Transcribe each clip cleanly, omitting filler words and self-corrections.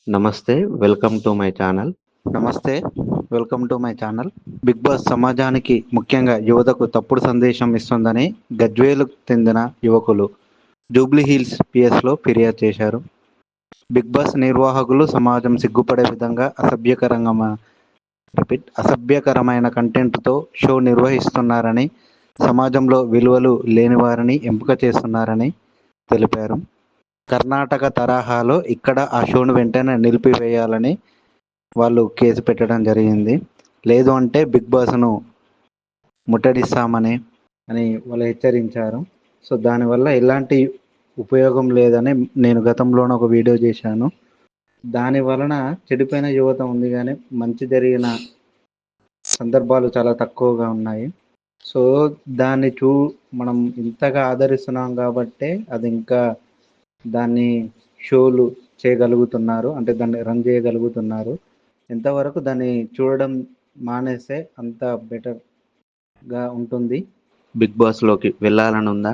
నమస్తే. Welcome to my channel. నమస్తే, welcome to my channel. Bigg Boss సమాజానికి, ముఖ్యంగా యువతకు తప్పుడు సందేశం ఇస్తుందని గజ్వేల్కు చెందిన యువకులు జూబ్లీ హిల్స్ పిఎస్లో ఫిర్యాదు చేశారు. బిగ్ బాస్ నిర్వాహకులు సమాజం సిగ్గుపడే విధంగా అసభ్యకరమైన కంటెంట్తో షో నిర్వహిస్తున్నారని, సమాజంలో విలువలు లేని వారిని ఎంపిక చేస్తున్నారని తెలిపారు. కర్ణాటక తరహాలో ఇక్కడ ఆ షోను వెంటనే నిలిపివేయాలని వాళ్ళు కేసు పెట్టడం జరిగింది. లేదు అంటే బిగ్ బాస్ను ముట్టడిస్తామని వాళ్ళు హెచ్చరించారు. సో దానివల్ల ఎలాంటి ఉపయోగం లేదని నేను గతంలోనే ఒక వీడియో చేశాను. దాని వలన చెడిపోయిన యువత ఉంది, కానీ మంచి జరిగిన సందర్భాలు చాలా తక్కువగా ఉన్నాయి. సో దాన్ని మనం ఇంతగా ఆదరిస్తున్నాం కాబట్టే అది ఇంకా దాన్ని షోలు చేయగలుగుతున్నారు, అంటే దాన్ని రన్ చేయగలుగుతున్నారు. ఎంతవరకు దాన్ని చూడడం మానేస్తే అంత బెటర్గా ఉంటుంది. బిగ్ బాస్‌లోకి వెళ్ళాలని ఉందా?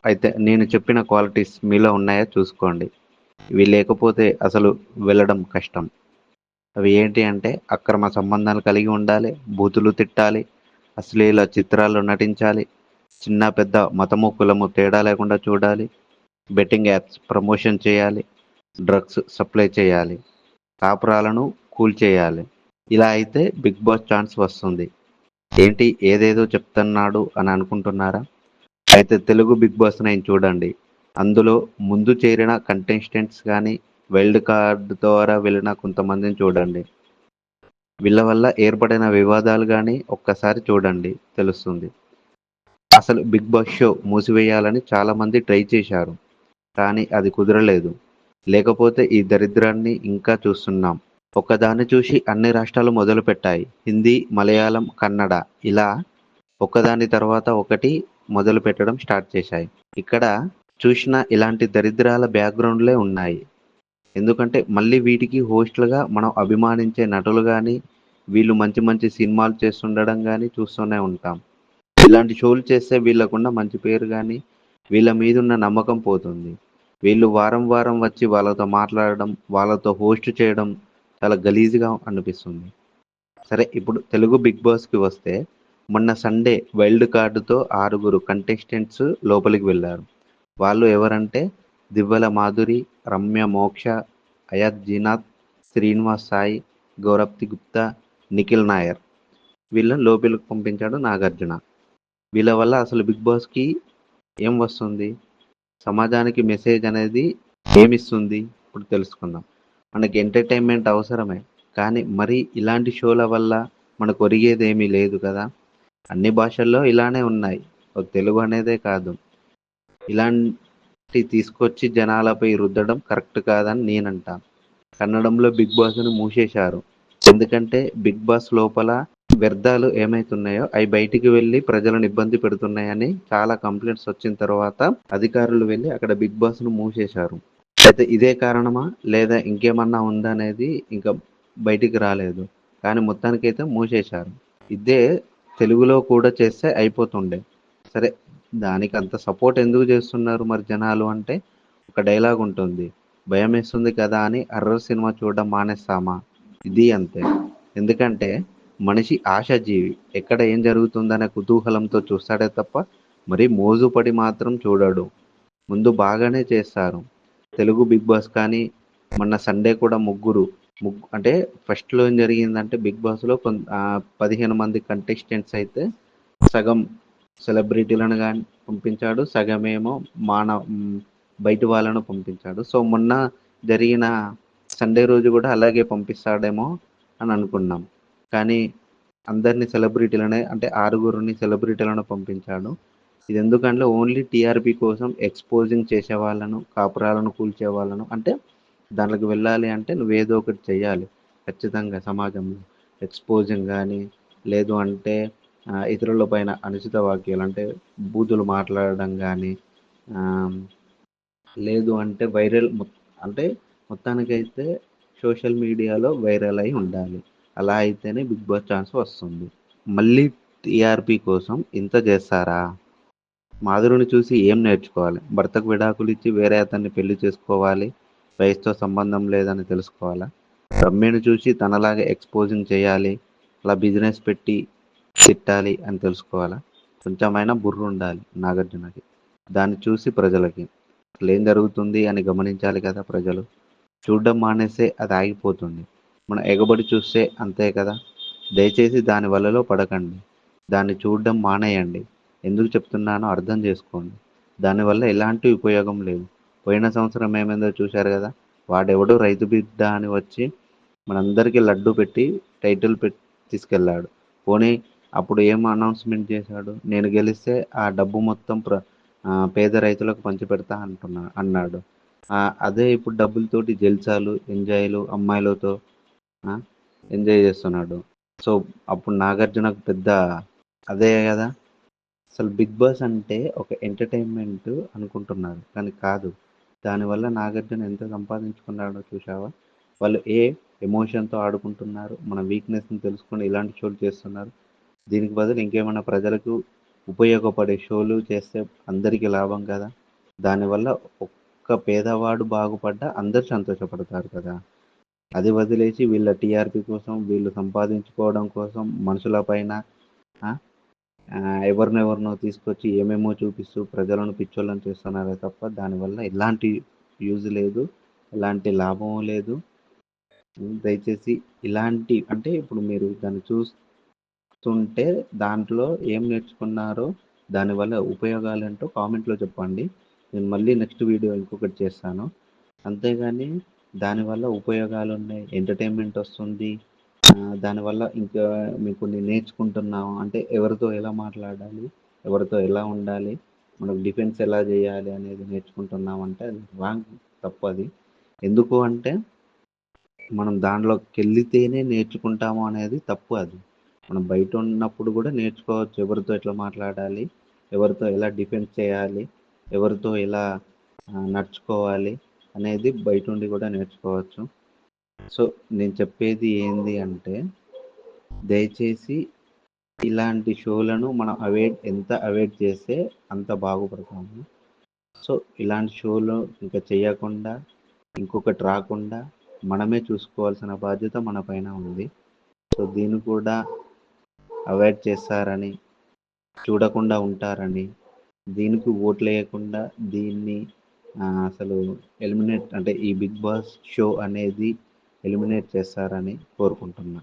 అయితే నేను చెప్పిన క్వాలిటీస్ మీలో ఉన్నాయా చూసుకోండి. ఇవి లేకపోతే అసలు వెళ్ళడం కష్టం. అవి ఏంటి అంటే అక్రమ సంబంధాలు కలిగి ఉండాలి, బూతులు తిట్టాలి, అశ్లీల చిత్రాల్లో నటించాలి, చిన్న పెద్ద మతము కులము తేడా లేకుండా చూడాలి, బెట్టింగ్ యాప్స్ ప్రమోషన్ చేయాలి, డ్రగ్స్ సప్లై చేయాలి, కాపురాలను కూల్చేయాలి. ఇలా అయితే బిగ్ బాస్ ఛాన్స్ వస్తుంది. ఏంటి ఏదేదో చెప్తున్నాడు అని అనుకుంటున్నారా? అయితే తెలుగు బిగ్ బాస్ 9 చూడండి. అందులో ముందు చేరిన కంటెస్టెంట్స్ కానీ, వైల్డ్ కార్డ్ ద్వారా వెళ్ళిన కొంతమందిని చూడండి. వీళ్ళ వల్ల ఏర్పడిన వివాదాలు కానీ ఒక్కసారి చూడండి, తెలుస్తుంది. అసలు బిగ్ బాస్ షో మూసివేయాలని చాలామంది ట్రై చేశారు, కానీ అది కుదరలేదు. లేకపోతే ఈ దరిద్రాన్ని ఇంకా చూస్తున్నాం. ఒకదాన్ని చూసి అన్ని రాష్ట్రాలు మొదలుపెట్టాయి. హిందీ, మలయాళం, కన్నడ ఇలా ఒకదాని తర్వాత ఒకటి మొదలు పెట్టడం స్టార్ట్ చేశాయి. ఇక్కడ చూసినా ఇలాంటి దరిద్రాల బ్యాక్గ్రౌండ్లే ఉన్నాయి. ఎందుకంటే మళ్ళీ వీటికి హోస్టులుగా మనం అభిమానించే నటులు కానీ, వీళ్ళు మంచి మంచి సినిమాలు చేస్తుండడం కానీ చూస్తూనే ఉంటాం. ఇలాంటి షోలు చేస్తే వీళ్ళకున్న మంచి పేరు కానీ, వీళ్ళ మీద ఉన్న నమ్మకం పోతుంది. వీళ్ళు వారం వారం వచ్చి వాళ్ళతో మాట్లాడడం, వాళ్ళతో హోస్ట్ చేయడం చాలా గలీజ్గా అనిపిస్తుంది. సరే, ఇప్పుడు తెలుగు బిగ్ బాస్కి వస్తే మొన్న సండే వైల్డ్ కార్డుతో 6 కంటెస్టెంట్స్ లోపలికి వెళ్ళారు. వాళ్ళు ఎవరంటే దివ్వెల మాధురి, రమ్య మోక్ష, అయాత్ జీనాథ్, శ్రీనివాస్ సాయి, గౌరప్తి గుప్తా, నిఖిల్ నాయర్. వీళ్ళని లోపలికి పంపించాడు నాగార్జున. వీళ్ళ వల్ల అసలు బిగ్ బాస్కి ఏం వస్తుంది, సమాజానికి మెసేజ్ అనేది ఏమిస్తుంది ఇప్పుడు తెలుసుకుందాం. మనకి ఎంటర్టైన్మెంట్ అవసరమే, కానీ మరి ఇలాంటి షోల వల్ల మనకు ఒరిగేది ఏమీ లేదు కదా. అన్ని భాషల్లో ఇలానే ఉన్నాయి, తెలుగు అనేదే కాదు. ఇలాంటి తీసుకొచ్చి జనాలపై రుద్దడం కరెక్ట్ కాదని నేనంటాను. కన్నడంలో బిగ్ బాస్ను మూసేశారు, ఎందుకంటే బిగ్ బాస్ లోపల వ్యర్థాలు ఏమైతున్నాయో అవి బయటికి వెళ్ళి ప్రజలను ఇబ్బంది పెడుతున్నాయని చాలా కంప్లైంట్స్ వచ్చిన తర్వాత అధికారులు వెళ్ళి అక్కడ బిగ్ బాస్ను మూసేశారు. అయితే ఇదే కారణమా లేదా ఇంకేమన్నా ఉందా అనేది ఇంకా బయటికి రాలేదు, కానీ మొత్తానికైతే మూసేశారు. ఇదే తెలుగులో కూడా చేస్తే అయిపోతుండే. సరే, దానికి అంత సపోర్ట్ ఎందుకు చేస్తున్నారు మరి జనాలు అంటే, ఒక డైలాగ్ ఉంటుంది, భయం వేస్తుంది కదా అని హర్రర్ సినిమా చూడడం మానేస్తామా? ఇది అంతే. ఎందుకంటే మనిషి ఆశాజీవి, ఎక్కడ ఏం జరుగుతుందనే కుతూహలంతో చూస్తాడే తప్ప మరి మోజుపడి మాత్రం చూడడు. ముందు బాగానే చేస్తారు. తెలుగు బిగ్ బాస్ కానీ మొన్న సండే కూడా అంటే ఫస్ట్లో ఏం జరిగిందంటే బిగ్ బాస్లో 15 మంది కంటెస్టెంట్స్ అయితే సగం సెలబ్రిటీలను కానీ పంపించాడు, సగమేమో బయట వాళ్ళను పంపించాడు. సో మొన్న జరిగిన సండే రోజు కూడా అలాగే పంపిస్తాడేమో అని అనుకున్నాం, కానీ అందరినీ సెలబ్రిటీలనే, అంటే 6 సెలబ్రిటీలను పంపించాడు. ఇది ఎందుకంటే ఓన్లీ టీఆర్పీ కోసం ఎక్స్పోజింగ్ చేసే వాళ్ళను, కాపురాలను కూల్చే వాళ్ళను, అంటే దాంట్లోకి వెళ్ళాలి అంటే నువ్వేదో ఒకటి చెయ్యాలి ఖచ్చితంగా సమాజంలో. ఎక్స్పోజింగ్ కానీ, లేదు అంటే ఇతరుల పైన అనుచిత వాక్యాలు అంటే బూతులు మాట్లాడడం కానీ, లేదు అంటే అంటే మొత్తానికైతే సోషల్ మీడియాలో వైరల్ అయి ఉండాలి. అలా అయితేనే బిగ్ బాస్ ఛాన్స్ వస్తుంది. మళ్ళీ టీఆర్పీ కోసం ఇంత చేస్తారా? మాధురిని చూసి ఏం నేర్చుకోవాలి? భర్తకు విడాకులు ఇచ్చి వేరే అతన్ని పెళ్లి చేసుకోవాలి, వయసుతో సంబంధం లేదని తెలుసుకోవాలా? రమ్యను చూసి తనలాగా ఎక్స్పోజింగ్ చేయాలి, అలా బిజినెస్ పెట్టి తిట్టాలి అని తెలుసుకోవాలా? కొంచెమైనా బుర్ర ఉండాలి నాగార్జునకి. దాన్ని చూసి ప్రజలకి అసలు ఏం జరుగుతుంది అని గమనించాలి కదా ప్రజలు. చూడడం మానేస్తే అది ఆగిపోతుంది. మనం ఎగబడి చూస్తే అంతే కదా. దయచేసి దాని వలలో పడకండి. దాన్ని చూడడం మానేయండి. ఎందుకు చెప్తున్నానో అర్థం చేసుకోండి. దానివల్ల ఎలాంటి ఉపయోగం లేదు. పోయిన సంవత్సరం ఏమైందో చూశారు కదా. వాడెవడో రైతు బిడ్డ అని వచ్చి మనందరికీ లడ్డు పెట్టి టైటిల్ పెట్టి తీసుకెళ్ళాడు. పోనీ అప్పుడు ఏం అనౌన్స్మెంట్ చేశాడు? నేను గెలిస్తే ఆ డబ్బు మొత్తం పేద రైతులకు పంచిపెడతా అన్నాడు. అదే ఇప్పుడు డబ్బులతోటి జల్సాలు, ఎంజాయ్లు, అమ్మాయిలతో ఆ, ఎంజాయ్ చేస్తున్నాడు. సో అప్పుడు నాగార్జునకు పెద్ద అదే కదా. అసలు బిగ్ బాస్ అంటే ఒక ఎంటర్టైన్మెంట్ అనుకుంటున్నారు, కానీ కాదు. దానివల్ల నాగార్జున ఎంత సంపాదించుకున్నాడో చూసావా? వాళ్ళు ఎమోషన్తో ఆడుకుంటున్నారు, మన వీక్నెస్ని తెలుసుకొని ఇలాంటి షోలు చేస్తున్నారు. దీనికి బదులు ఇంకేమైనా ప్రజలకు ఉపయోగపడే షోలు చేస్తే అందరికీ లాభం కదా. దానివల్ల ఒక్క పేదవాడు బాగుపడ్డా అందరు సంతోషపడతారు కదా. అది వదిలేసి వీళ్ళ టీఆర్పీ కోసం, వీళ్ళు సంపాదించుకోవడం కోసం మనుషుల పైన ఎవరినెవరినో తీసుకొచ్చి ఏమేమో చూపిస్తూ ప్రజలను పిచ్చోళ్ళని చేస్తున్నారే తప్ప దానివల్ల ఎలాంటి యూజ్ లేదు, ఎలాంటి లాభం లేదు. దయచేసి ఇలాంటి అంటే ఇప్పుడు మీరు దాన్ని చూస్తుంటే దాంట్లో ఏం నేర్చుకున్నారో, దానివల్ల ఉపయోగాలేంటో కామెంట్లో చెప్పండి. నేను మళ్ళీ నెక్స్ట్ వీడియో ఇంకొకటి చేస్తాను. అంతేగాని దానివల్ల ఉపయోగాలు ఉన్నాయి, ఎంటర్టైన్మెంట్ వస్తుంది, దానివల్ల ఇంకా మేము కొన్ని నేర్చుకుంటున్నాము అంటే ఎవరితో ఎలా మాట్లాడాలి, ఎవరితో ఎలా ఉండాలి, మనకు డిఫెన్స్ ఎలా చేయాలి అనేది నేర్చుకుంటున్నాం అంటే అది రాంగ్, తప్పు అది. ఎందుకు అంటే మనం దాంట్లోకి వెళ్తేనే నేర్చుకుంటాము అనేది తప్పు అది. మనం బయట ఉన్నప్పుడు కూడా నేర్చుకోవచ్చు, ఎవరితో ఎట్లా మాట్లాడాలి, ఎవరితో ఎలా డిఫెన్స్ చేయాలి, ఎవరితో ఎలా నడుచుకోవాలి అనేది బయట ఉండి కూడా నేర్చుకోవచ్చు. సో నేను చెప్పేది ఏంది అంటే దయచేసి ఇలాంటి షోలను మనం ఎంత అవాయిడ్ చేస్తే అంత బాగుపడతాము. సో ఇలాంటి షోలు ఇంకా చేయకుండా ఇంకొకటి రాకుండా మనమే చూసుకోవాల్సిన బాధ్యత మన పైన ఉంది. సో దీన్ని కూడా అవాయిడ్ చేస్తారని, చూడకుండా ఉంటారని, దీనికి ఓట్లు వేయకుండా దీన్ని అసలు ఎలిమినేట్ అంటే ఈ బిగ్ బాస్ షో అనేది ఎలిమినేట్ చేస్తారని కోరుకుంటున్నా.